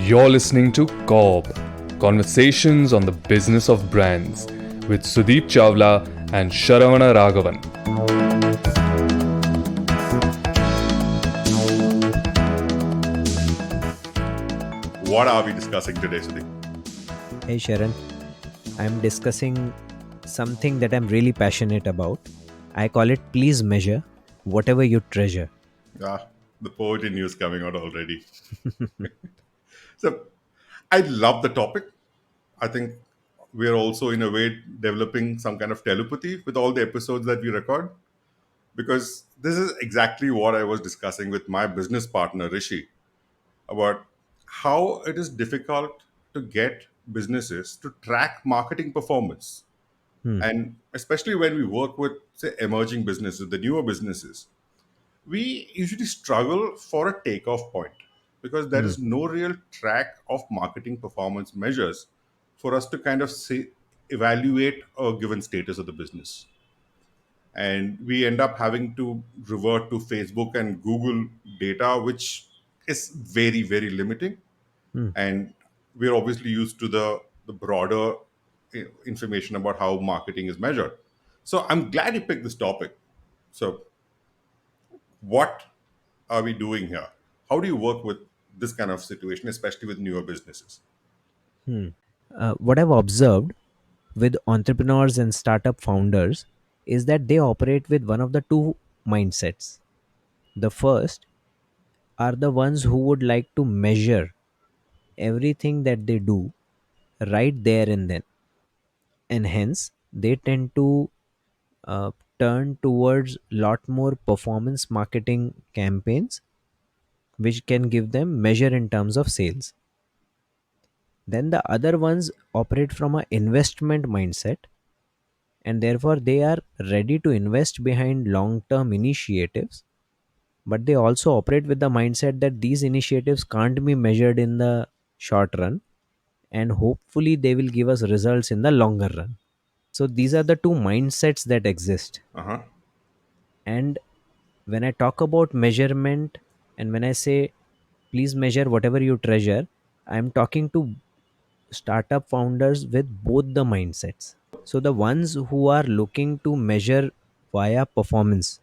You're listening to CoBB, Conversations on the Business of Brands, with Sudeep Chawla and Sharavana Raghavan. What are we discussing today, Sudeep? Hey Sharan, I'm discussing something that I'm really passionate about. I call it please measure whatever you treasure. The poet in you is coming out already. So, I love the topic. I think we're also, in a way, developing some kind of telepathy with all the episodes that we record, because this is exactly what I was discussing with my business partner, Rishi, about how it is difficult to get businesses to track marketing performance. Hmm. And especially when we work with, say, emerging businesses, the newer businesses, we usually struggle for a takeoff point because there Hmm. is no real track of marketing performance measures for us to kind of say, evaluate a given status of the business. And we end up having to revert to Facebook and Google data, which is very, very limiting. Hmm. And we're obviously used to the broader information about how marketing is measured. So I'm glad you picked this topic. So, what are we doing here? How do you work with this kind of situation, especially with newer businesses? What I've observed with entrepreneurs and startup founders is that they operate with one of the two mindsets. The first are the ones who would like to measure everything that they do right there and then, and hence they tend to uh, turn towards lot more performance marketing campaigns which can give them measure in terms of sales. Then the other ones operate from an investment mindset, and therefore they are ready to invest behind long term initiatives, but they also operate with the mindset that these initiatives can't be measured in the short run, and hopefully they will give us results in the longer run. So these are the two mindsets that exist. Uh huh. And when I talk about measurement, and when I say please measure whatever you treasure, I'm talking to startup founders with both the mindsets. So the ones who are looking to measure via performance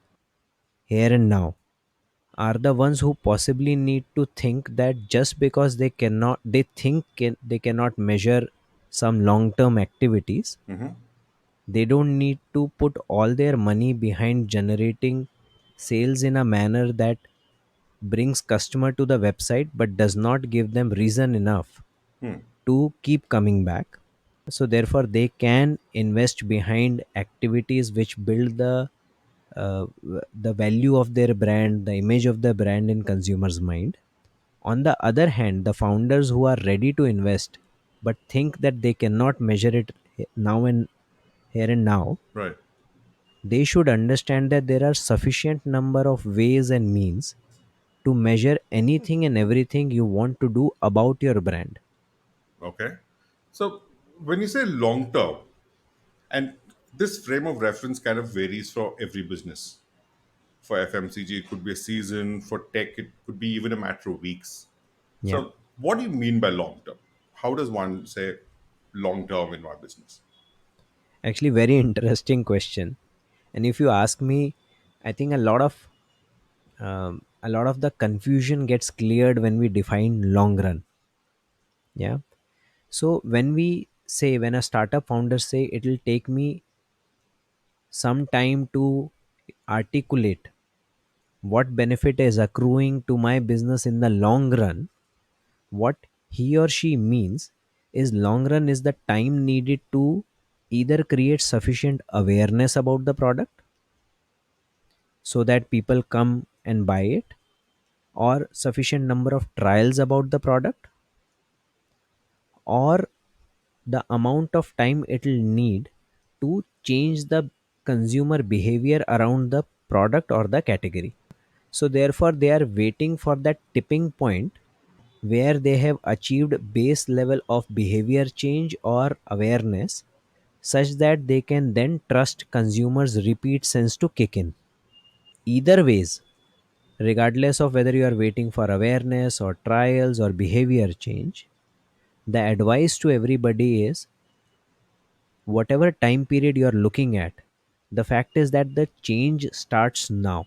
here and now are the ones who possibly need to think that just because they cannot measure some long term activities, Mm-hmm. they don't need to put all their money behind generating sales in a manner that brings customer to the website but does not give them reason enough Hmm. to keep coming back. So therefore they can invest behind activities which build the value of their brand, the image of the brand in consumers mind. On the other hand, the founders who are ready to invest but think that they cannot measure it now and here and now, Right. they should understand that there are sufficient number of ways and means to measure anything and everything you want to do about your brand. Okay. So, when you say long term, and this frame of reference kind of varies for every business. For FMCG, it could be a season. For tech, it could be even a matter of weeks. Yeah, So, what do you mean by long term? How does one say long term in my business? actually very interesting question. And if you ask me, I think a lot of the confusion gets cleared when we define long run. Yeah. So when a startup founder say it will take me some time to articulate what benefit is accruing to my business in the long run, what he or she means is long run is the time needed to either create sufficient awareness about the product so that people come and buy it, or sufficient number of trials about the product, or the amount of time it will need to change the consumer behavior around the product or the category. So therefore they are waiting for that tipping point where they have achieved base level of behavior change or awareness such that they can then trust consumers repeat sense to kick in. Either ways, Regardless of whether you are waiting for awareness or trials or behavior change, the advice to everybody is whatever time period you are looking at, the fact is that the change starts now,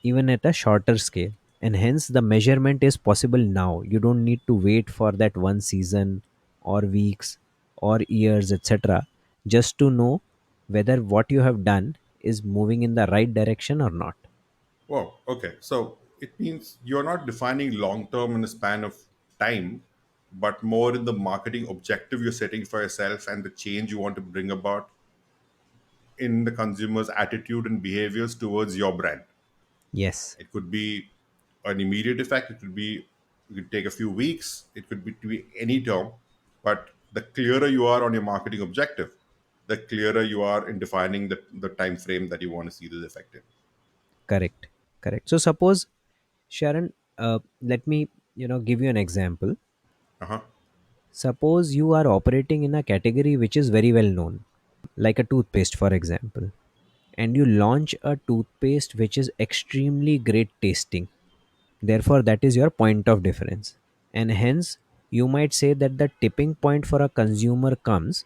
even at a shorter scale. And hence, the measurement is possible now. You don't need to wait for that one season or weeks or years, etc., just to know whether what you have done is moving in the right direction or not. Wow. Okay. So it means you're not defining long term in a span of time, but more in the marketing objective you're setting for yourself and the change you want to bring about in the consumer's attitude and behaviors towards your brand. Yes, It could be an immediate effect. It could take a few weeks. It could be to be any term. But the clearer you are on your marketing objective, the clearer you are in defining the time frame that you want to see this effect in. correct, correct. So suppose, Sharon, let me give you an example. Uh-huh. Suppose you are operating in a category which is very well known, like a toothpaste, for example, and you launch a toothpaste which is extremely great tasting. Therefore, that is your point of difference. And hence, you might say that the tipping point for a consumer comes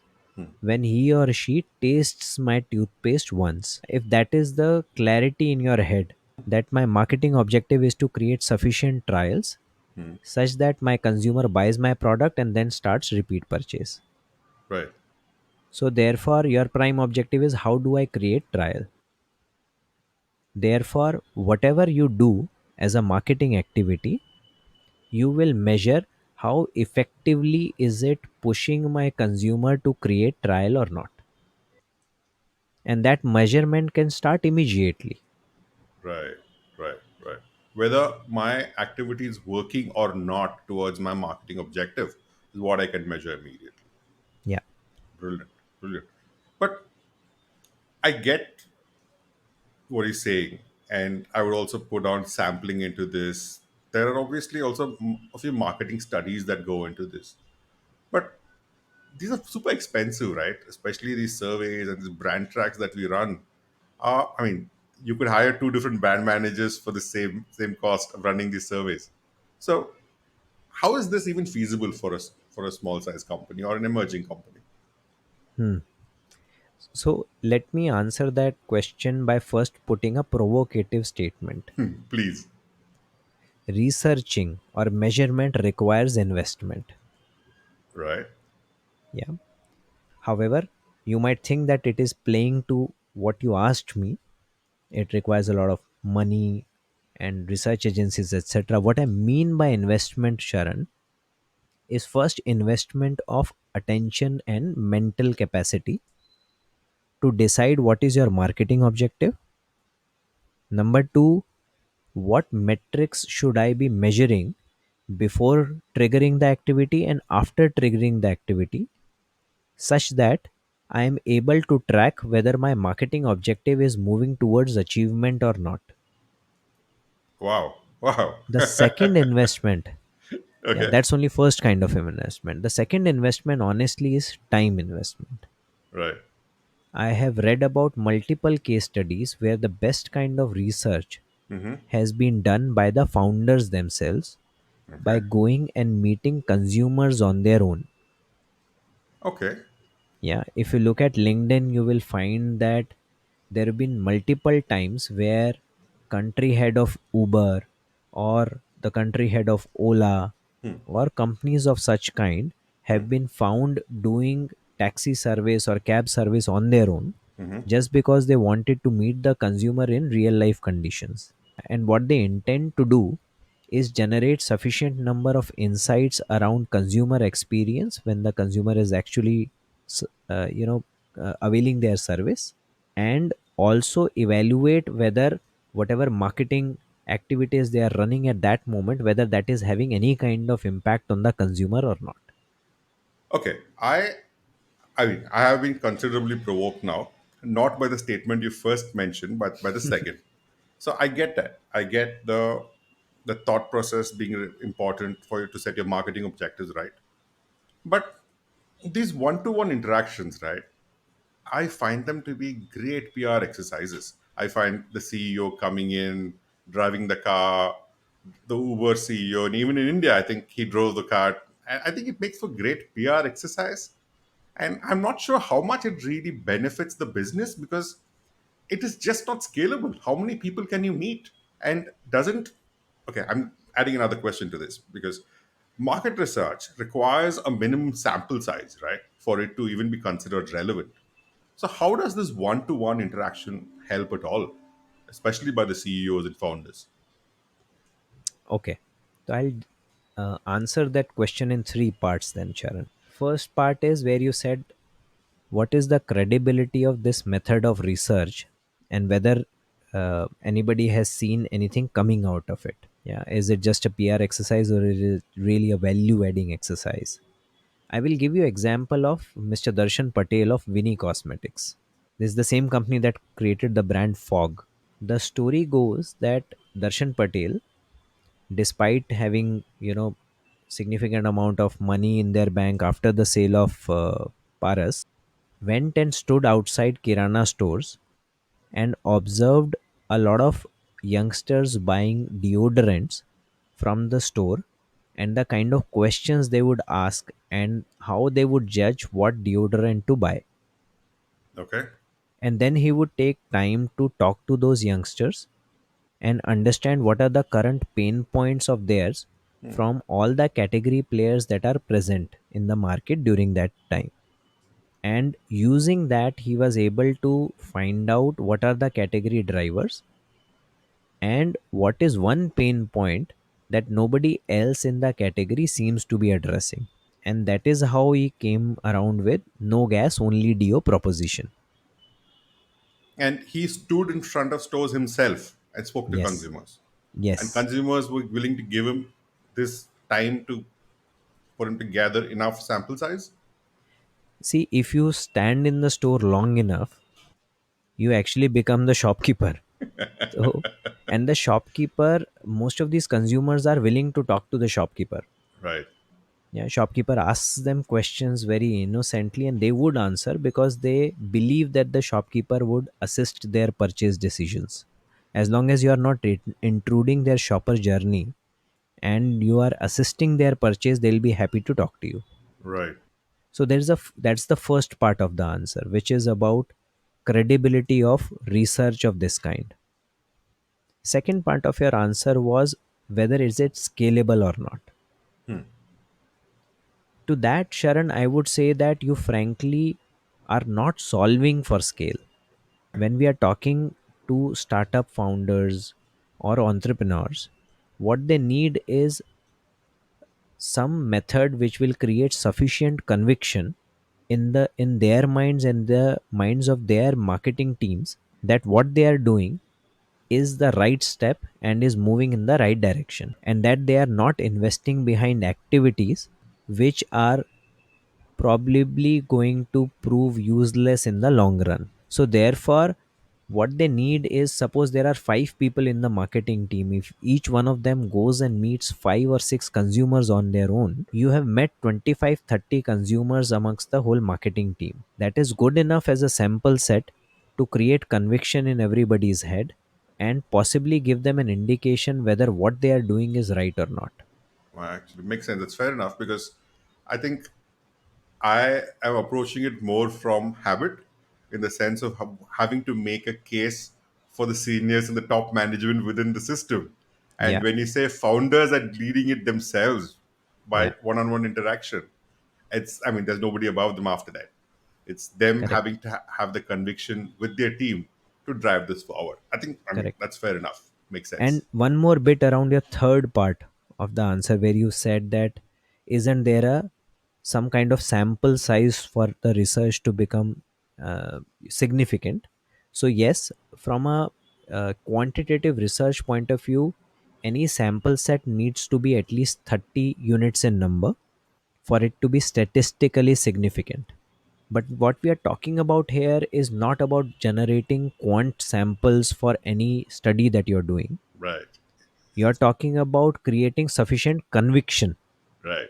when he or she tastes my toothpaste once. If that is the clarity in your head, that my marketing objective is to create sufficient trials Hmm. such that my consumer buys my product and then starts repeat purchase. Right. So, therefore, your prime objective is how do I create trial? Therefore, whatever you do as a marketing activity, you will measure how effectively is it pushing my consumer to create trial or not. And that measurement can start immediately. Right, right, right. Whether my activity is working or not towards my marketing objective is what I can measure immediately. Yeah. Brilliant, brilliant. But I get what he's saying, and I would also put on sampling into this. There are obviously also a few marketing studies that go into this, but these are super expensive, right? Especially these surveys and these brand tracks that we run. I mean, you could hire two different brand managers for the same cost of running these surveys. So, how is this even feasible for us for a small size company or an emerging company? Hmm. So let me answer that question by first putting a provocative statement. Please, Researching or measurement requires investment. right? Yeah. However, you might think that it is playing to what you asked me. It requires a lot of money and research agencies, etc. What I mean by investment, Sharan, is first investment of attention and mental capacity to decide what is your marketing objective. Number two, what metrics should I be measuring before triggering the activity and after triggering the activity, such that I am able to track whether my marketing objective is moving towards achievement or not. Wow, wow. The second investment, yeah, Okay, that's only first kind of investment. The second investment, honestly, is time investment. right. I have read about multiple case studies where the best kind of research Mm-hmm. has been done by the founders themselves by Okay, going and meeting consumers on their own. okay. Yeah, if you look at LinkedIn, you will find that there have been multiple times where country head of Uber or the country head of Ola Hmm. or companies of such kind have been found doing taxi service or cab service on their own Mm-hmm. just because they wanted to meet the consumer in real life conditions. And what they intend to do is generate sufficient number of insights around consumer experience when the consumer is actually s- uh, you know availing their service, and also evaluate whether whatever marketing activities they are running at that moment, whether that is having any kind of impact on the consumer or not. Okay, I mean, I have been considerably provoked now, not by the statement you first mentioned, but by the second. So I get that. I get the thought process being important for you to set your marketing objectives right. But these one-to-one interactions, right? I find them to be great PR exercises. I find the CEO coming in, driving the car, the Uber CEO, and even in India, I think he drove the car. And I think it makes for great PR exercise. And I'm not sure how much it really benefits the business because it is just not scalable. How many people can you meet? And doesn't, okay, I'm adding another question to this because market research requires a minimum sample size, right, for it to even be considered relevant. So, how does this one to one interaction help at all, especially by the CEOs and founders? Okay. So I'll answer that question in three parts then, Charan. First part is where you said what is the credibility of this method of research and whether anybody has seen anything coming out of it. Yeah, is it just a PR exercise or is it really a value adding exercise? I will give you example of Mr. Darshan Patel of Winnie Cosmetics. This is the same company that created the brand Fog. The story goes that Darshan Patel, despite having significant amount of money in their bank after the sale of Paras, went and stood outside Kirana stores and observed a lot of youngsters buying deodorants from the store and the kind of questions they would ask and how they would judge what deodorant to buy. Okay. And then he would take time to talk to those youngsters and understand what are the current pain points of theirs Hmm. from all the category players that are present in the market during that time. And using that, he was able to find out what are the category drivers and what is one pain point that nobody else in the category seems to be addressing. And that is how he came around with no gas, only Dio proposition. And he stood in front of stores himself and spoke to Yes. consumers. And Yes. consumers were willing to give him this time to for him to gather enough sample size. See, if you stand in the store long enough, you actually become the shopkeeper. So, and the shopkeeper, most of these consumers are willing to talk to the shopkeeper. Right. Yeah, shopkeeper asks them questions very innocently and they would answer because they believe that the shopkeeper would assist their purchase decisions. As long as you are not intruding their shopper journey and you are assisting their purchase, they'll be happy to talk to you. Right. So that's the first part of the answer, which is about credibility of research of this kind. Second part of your answer was whether is it scalable or not. Hmm. To that, Sharan, I would say that you frankly are not solving for scale. When we are talking to startup founders or entrepreneurs, what they need is some method which will create sufficient conviction in their minds and the minds of their marketing teams that what they are doing is the right step and is moving in the right direction, and that they are not investing behind activities which are probably going to prove useless in the long run. So therefore, what they need is, suppose there are five people in the marketing team, if each one of them goes and meets five or six consumers on their own, you have met 25, 30 consumers amongst the whole marketing team. That is good enough as a sample set to create conviction in everybody's head and possibly give them an indication whether what they are doing is right or not. Well, actually, makes sense. It's fair enough because I think I am approaching it more from habit in the sense of having to make a case for the seniors and the top management within the system. And Yeah, when you say founders are leading it themselves by yeah, one on one interaction, I mean, there's nobody above them after that. It's them correct. having to have the conviction with their team to drive this forward. I mean, Correct. that's fair enough. Makes And sense. one more bit around your third part of the answer where you said that isn't there a some kind of sample size for the research to become significant. So yes, from a quantitative research point of view, any sample set needs to be at least 30 units in number for it to be statistically significant. But what we are talking about here is not about generating quant samples for any study that you're doing. Right. You're talking about creating sufficient conviction. Right.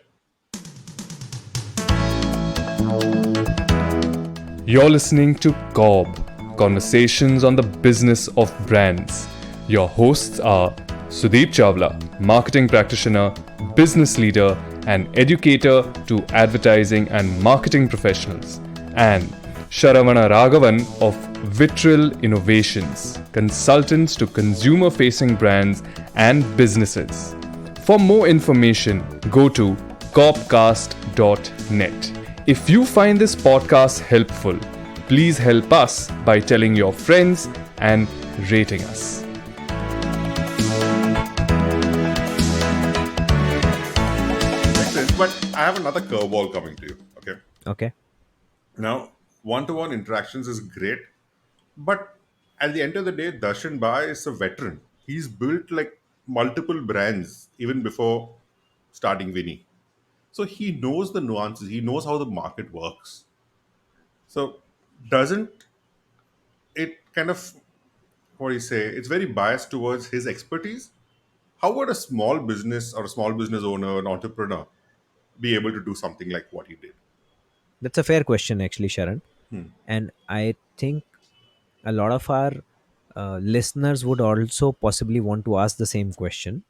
You're listening to CoBB, Conversations on the Business of Brands, Your hosts are Sudeep Chawla, marketing practitioner, business leader, and educator to advertising and marketing professionals, and Sharavana Raghavan of Vitriol Innovations, consultants to consumer facing brands and businesses. For more information, go to copcast.net. If you find this podcast helpful, please help us by telling your friends and rating us. Makes sense. But I have another curveball coming to you. Okay. Okay. Now, one-to-one interactions is great, but at the end of the day, Darshan Bhai is a veteran. He's built like multiple brands even before starting Vinny. So he knows the nuances. He knows how the market works. So doesn't it kind of, what do you say? It's very biased towards his expertise. How would a small business or a small business owner, an entrepreneur, be able to do something like what he did? That's a fair question, actually, Sharan. And I think a lot of our listeners would also possibly want to ask the same question.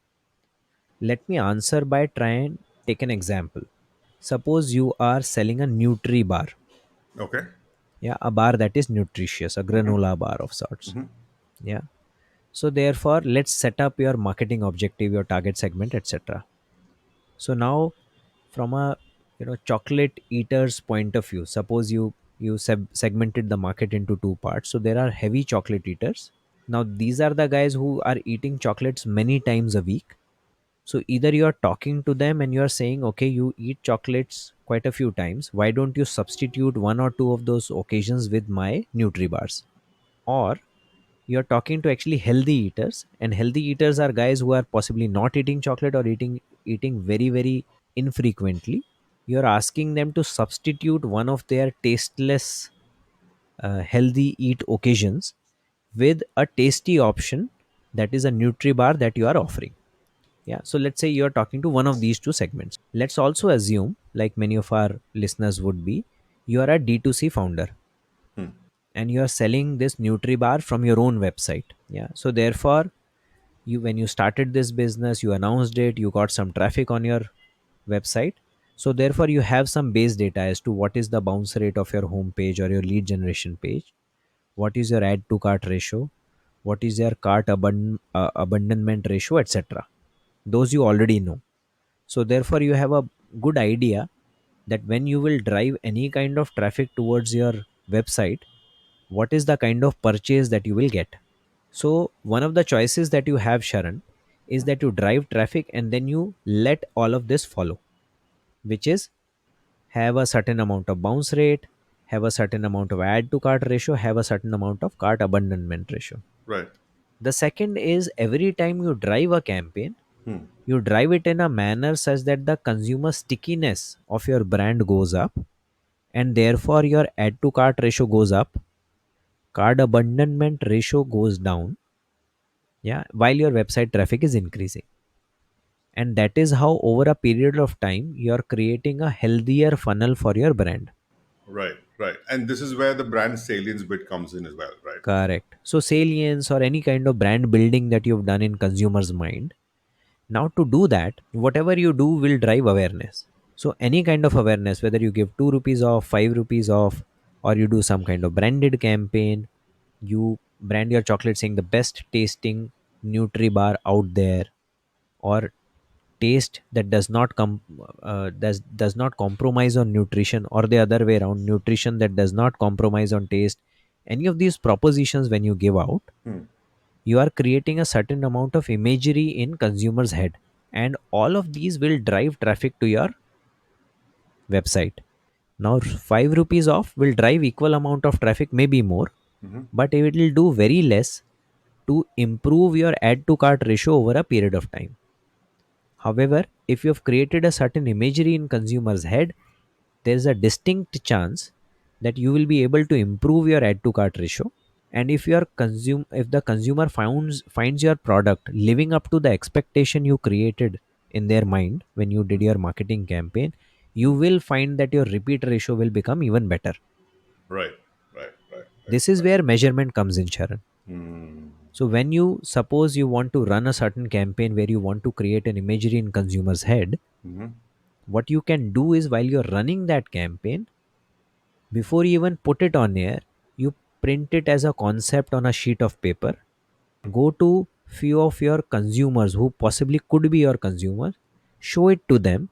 Let me answer by trying take an example. Suppose you are selling a Nutri bar. Okay. Yeah, a bar that is nutritious, a granola bar of sorts. Yeah. So therefore, let's set up your marketing objective, your target segment, etc. So now, from a chocolate eater's point of view, suppose you segmented the market into two parts. So there are heavy chocolate eaters. Now these are the guys who are eating chocolates many times a week. So either you are talking to them and you are saying, okay, you eat chocolates quite a few times. Why don't you substitute one or two of those occasions with my Nutri bars? Or you're talking to actually healthy eaters, and healthy eaters are guys who are possibly not eating chocolate or eating very very infrequently. You're asking them to substitute one of their tasteless healthy eat occasions with a tasty option, that is a Nutri bar that you are offering. Yeah, so let's say you're talking to one of these two segments. Let's also assume, like many of our listeners would be, you are a D2C founder and you are selling this Nutri bar from your own website. Yeah, so therefore, you when you started this business, you announced it, you got some traffic on your website. So therefore, you have some base data as to what is the bounce rate of your homepage or your lead generation page, what is your add to cart ratio, what is your abandonment ratio, etc. Those you already know. So therefore, you have a good idea that when you will drive any kind of traffic towards your website, what is the kind of purchase that you will get. So one of the choices that you have, Sharan, is that you drive traffic and then you let all of this follow, which is have a certain amount of bounce rate, have a certain amount of add to cart ratio, have a certain amount of cart abandonment ratio. Right. The second is every time you drive a campaign, you drive it in a manner such that the consumer stickiness of your brand goes up, and therefore your add to cart ratio goes up, cart abandonment ratio goes down, yeah, while your website traffic is increasing. And that is how over a period of time you're creating a healthier funnel for your brand. Right. Right. And this is where the brand salience bit comes in as well, right? Correct. So salience or any kind of brand building that you've done in consumers mind, now to do that, whatever you do will drive awareness. So any kind of awareness, whether you give 2 rupees off, 5 rupees off, or you do some kind of branded campaign, you brand your chocolate saying the best tasting Nutri bar out there, or taste that does not compromise on nutrition, or the other way around, nutrition that does not compromise on taste. Any of these propositions when you give out, you are creating a certain amount of imagery in consumers head, and all of these will drive traffic to your website. Now 5 rupees off will drive equal amount of traffic, maybe more, but it will do very less to improve your add to cart ratio over a period of time. However, if you have created a certain imagery in consumers' head, there is a distinct chance that you will be able to improve your add to cart ratio. And if the consumer finds your product living up to the expectation you created in their mind when you did your marketing campaign, you will find that your repeat ratio will become even better. Right. Right. Right. Right. This is Right. where measurement comes in, Sharan. So when you suppose you want to run a certain campaign where you want to create an imagery in consumer's head, Hmm. what you can do is while you're running that campaign, before you even put it on air, you print it as a concept on a sheet of paper, go to few of your consumers who possibly could be your consumers, show it to them,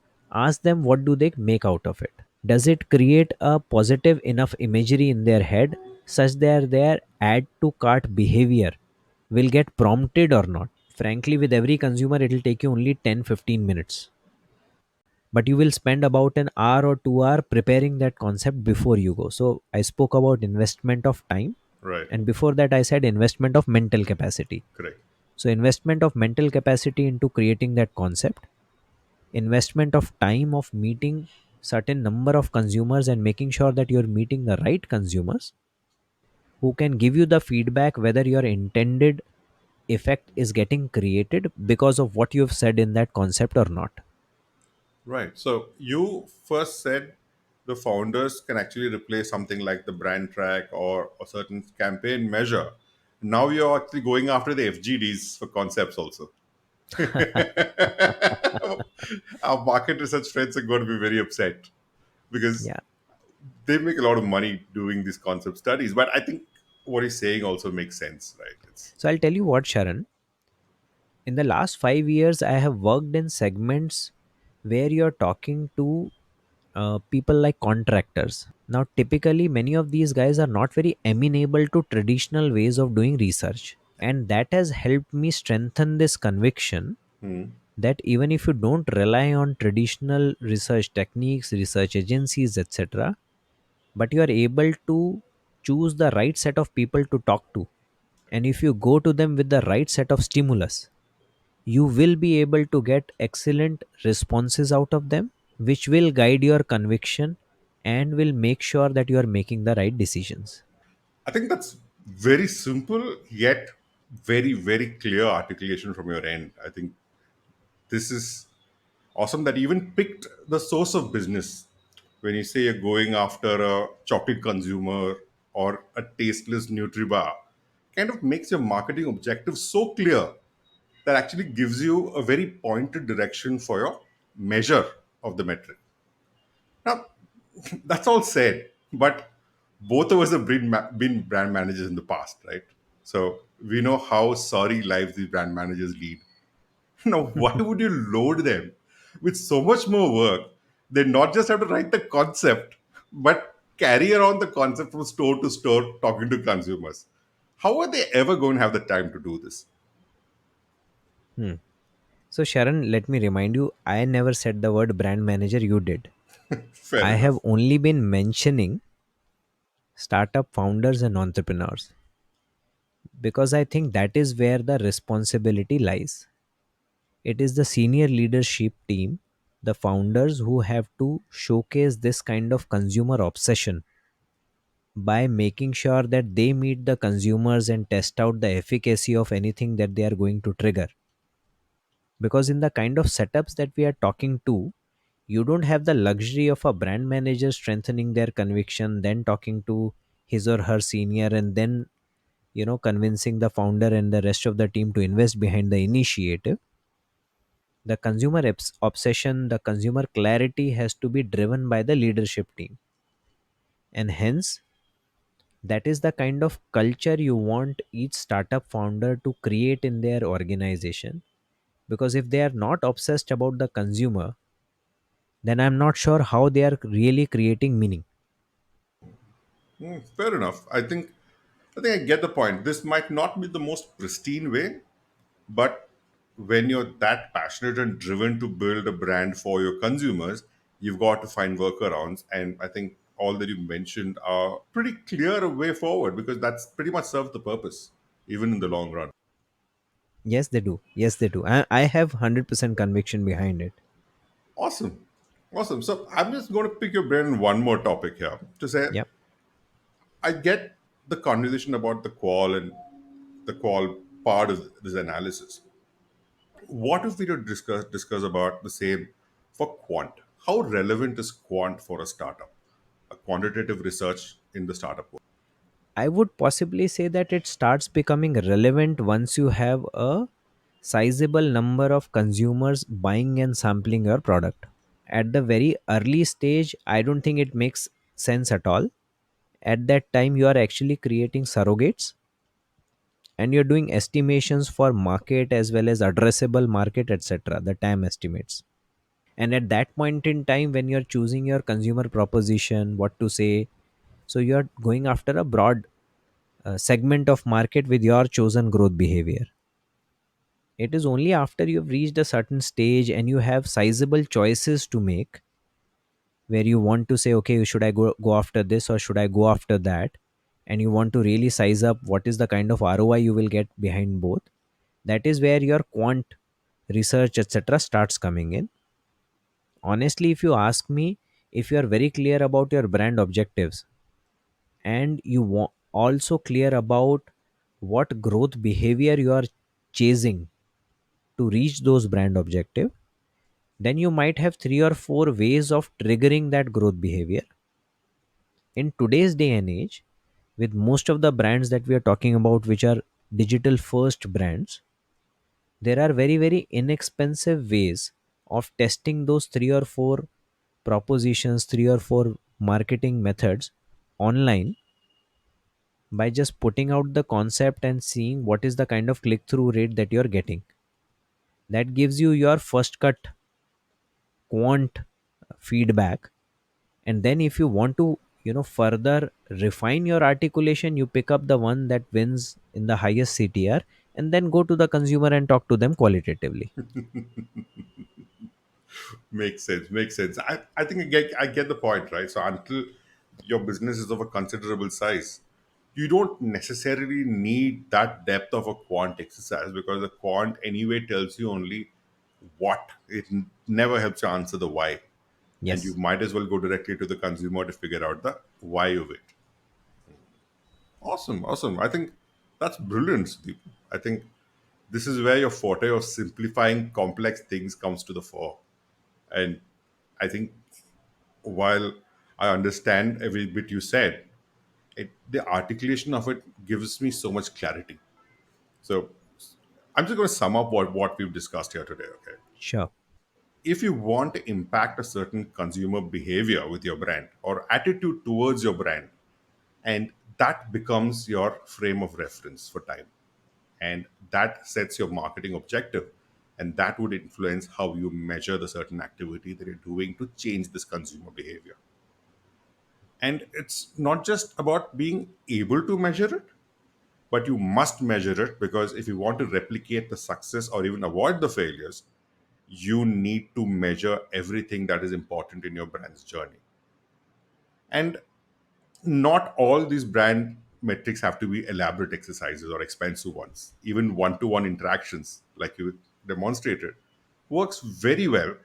ask them what do they make out of it. Does it create a positive enough imagery in their head such that their add to cart behavior will get prompted or not? Frankly, with every consumer, it will take you only 10-15 minutes, but you will spend about an hour or 2 hour preparing that concept before you go. So I spoke about investment of time, Right. and before that I said investment of mental capacity. Correct. So investment of mental capacity into creating that concept, investment of time of meeting certain number of consumers and making sure that you're meeting the right consumers who can give you the feedback whether your intended effect is getting created because of what you've said in that concept or not. Right. So you first said the founders can actually replace something like the brand track or a certain campaign measure. Now you're actually going after the FGDs for concepts also. Our market research friends are going to be very upset because Yeah. they make a lot of money doing these concept studies. But I think what he's saying also makes sense, right? It's So I'll tell you what, Sharan, in the last 5 years, I have worked in segments where you're talking to people like contractors. Now, typically, many of these guys are not very amenable to traditional ways of doing research. And that has helped me strengthen this conviction hmm. that even if you don't rely on traditional research techniques, research agencies, etc., but you are able to choose the right set of people to talk to. And if you go to them with the right set of stimulus, you will be able to get excellent responses out of them, which will guide your conviction and will make sure that you are making the right decisions. I think that's very simple yet very, very clear articulation from your end. I think this is awesome that you even picked the source of business. When you say you're going after a chocolate consumer or a tasteless Nutribar, kind of makes your marketing objective so clear that actually gives you a very pointed direction for your measure of the metric. Now, that's all said, but both of us have been brand managers in the past, right? So we know how sorry lives these brand managers lead. Now, why would you load them with so much more work? They not just have to write the concept, but carry around the concept from store to store, talking to consumers. How are they ever going to have the time to do this? Hmm. So, Sharon, let me remind you, I never said the word brand manager, you did. Fair I have enough. only been mentioning startup founders and entrepreneurs because I think that is where the responsibility lies. It is the senior leadership team, the founders, who have to showcase this kind of consumer obsession by making sure that they meet the consumers and test out the efficacy of anything that they are going to trigger. Because in the kind of setups that we are talking to, you don't have the luxury of a brand manager strengthening their conviction, then talking to his or her senior, and then convincing the founder and the rest of the team to invest behind the initiative. The consumer obsession, the consumer clarity has to be driven by the leadership team, and hence that is the kind of culture you want each startup founder to create in their organization. Because if they are not obsessed about the consumer, then I'm not sure how they are really creating meaning. Fair enough. I think I get the point. This might not be the most pristine way, but when you're that passionate and driven to build a brand for your consumers, you've got to find workarounds. And I think all that you mentioned are pretty clear a way forward because that's pretty much serves the purpose, even in the long run. Yes, they do. Yes, they do. I have 100% conviction behind it. Awesome. Awesome. So I'm just going to pick your brain on one more topic here to say Yep. I get the conversation about the qual and the qual part of this analysis. What if we could discuss about the same for quant? How relevant is quant for a startup? A quantitative research in the startup world. I would possibly say that it starts becoming relevant once you have a sizable number of consumers buying and sampling your product. At the very early stage, I don't think it makes sense at all. At that time, you are actually creating surrogates and you're doing estimations for market as well as addressable market, etc., the TAM estimates. And at that point in time, when you're choosing your consumer proposition, what to say, so you're going after a broad segment of market with your chosen growth behavior. It is only after you've reached a certain stage and you have sizable choices to make, where you want to say, okay, should I go after this or should I go after that, and you want to really size up what is the kind of ROI you will get behind both. That is where your quant research, etc., starts coming in. Honestly, if you ask me, if you are very clear about your brand objectives and you also clear about what growth behavior you are chasing to reach those brand objective, then you might have 3 or 4 ways of triggering that growth behavior. In today's day and age, with most of the brands that we are talking about which are digital first brands, there are very very inexpensive ways of testing those 3 or 4 propositions, 3 or 4 marketing methods online, by just putting out the concept and seeing what is the kind of click through rate that you're getting. That gives you your first cut quant feedback. And then if you want to further refine your articulation, you pick up the one that wins in the highest CTR, and then go to the consumer and talk to them qualitatively. Makes sense. Makes sense. I think I get the point, right? So until your business is of a considerable size, you don't necessarily need that depth of a quant exercise, because the quant anyway tells you only what. It never helps you answer the why. And you Yes. might as well go directly to the consumer to figure out the why of it. Awesome, awesome. I think that's brilliant, Sudeep. I think this is where your forte of simplifying complex things comes to the fore. And I think while I understand every bit you said, the articulation of it gives me so much clarity. So I'm just going to sum up what we've discussed here today. Okay. Sure. If you want to impact a certain consumer behavior with your brand or attitude towards your brand, and that becomes your frame of reference for time, and that sets your marketing objective, and that would influence how you measure the certain activity that you're doing to change this consumer behavior. And it's not just about being able to measure it, but you must measure it, because if you want to replicate the success or even avoid the failures, you need to measure everything that is important in your brand's journey. And not all these brand metrics have to be elaborate exercises or expensive ones. Even one-to-one interactions, like you demonstrated, works very well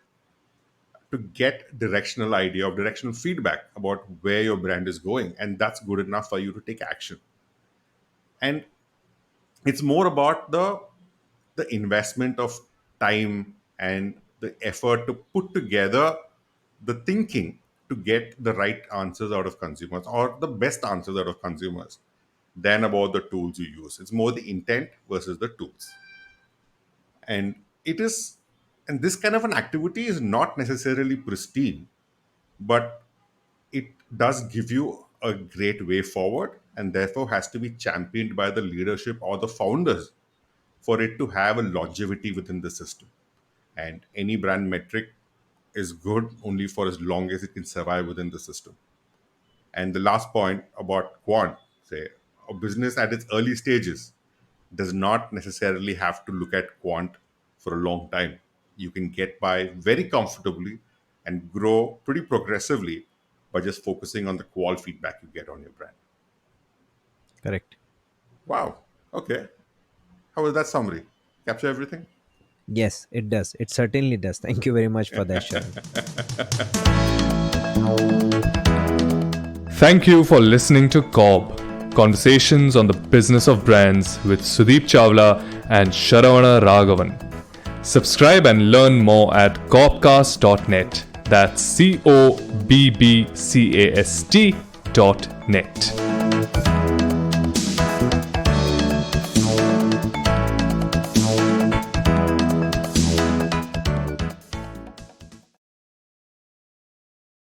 to get directional idea or directional feedback about where your brand is going, and that's good enough for you to take action. And it's more about the investment of time and the effort to put together the thinking to get the right answers out of consumers, or the best answers out of consumers, than about the tools you use. It's more the intent versus the tools. And it is, and this kind of an activity is not necessarily pristine, but it does give you a great way forward, and therefore has to be championed by the leadership or the founders for it to have a longevity within the system. And any brand metric is good only for as long as it can survive within the system. And the last point about Quant, say, a business at its early stages does not necessarily have to look at Quant for a long time. You can get by very comfortably and grow pretty progressively by just focusing on the Qual feedback you get on your brand. Correct. Wow. Okay. How was that summary? Capture everything? Yes, it does. It certainly does. Thank you very much for that, Sharan. Thank you for listening to CoBB, Conversations on the Business of Brands with Sudeep Chawla and Sharavana Raghavan. Subscribe and learn more at cobcast.net. That's COBBCAST.net.